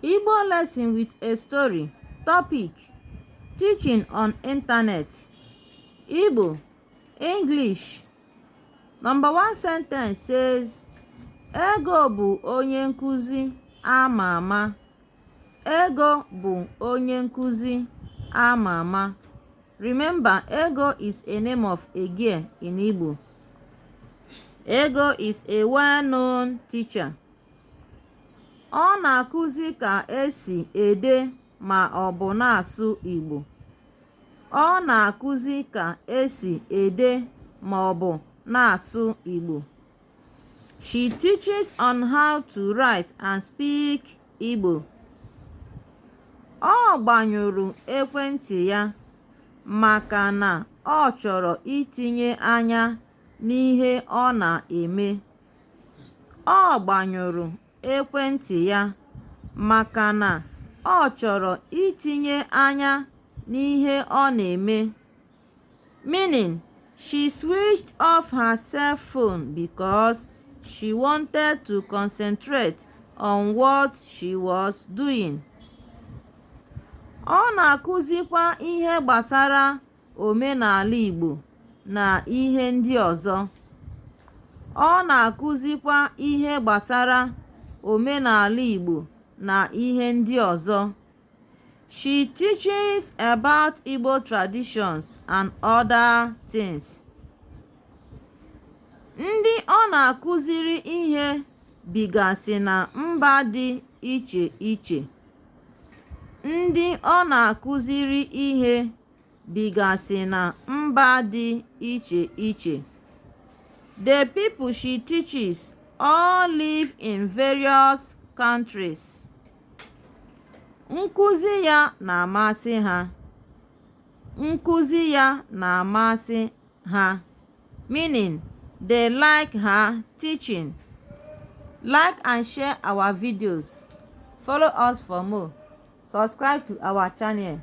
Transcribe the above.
Igbo lesson with a story. Topic: Teaching on internet. Igbo, English. Number 1 sentence says, Ego bụ onye nkuzi ama ama. Ego bụ onye nkuzi ama ama. Remember, Ego is a name of a girl in Igbo. Ego is a well-known teacher. Ọ na-akụzi ka esi ede ma ọ bụ na-asụ Igbo. Ọ na-akụzi ka esi ede ma ọ bụ na-asụ Igbo. She teaches on how to write and speak Igbo. Ọ gbanyụrụ ekwentị ya maka na ọ chọrọ itinye anya n'ihe ọ na-eme. Ọ gbanyụrụ ekwentị ya maka na ọ chọrọ itinye anya n'ihe ọ na-eme. Meaning, she switched off her cell phone because she wanted to concentrate on what she was doing. Ọ na-akụzikwa ihe gbasara omenala Igbo na ihe ndị ọzọ. Ọ na-akụzikwa ihe gbasara omenala Igbo na ihe ndị ọzọ. She teaches about Igbo traditions and other things. Ndị ọ na-akụziri ihe bigasị na mba dị iche iche. Ndị ọ na-akụziri ihe bigasị na mba dị iche iche. The people she teaches all live in various countries. Nkụzi ya na-amasị ha. Nkụzi ya na-amasị ha. Meaning, they like her teaching. Like and share our videos. Follow us for more. Subscribe to our channel.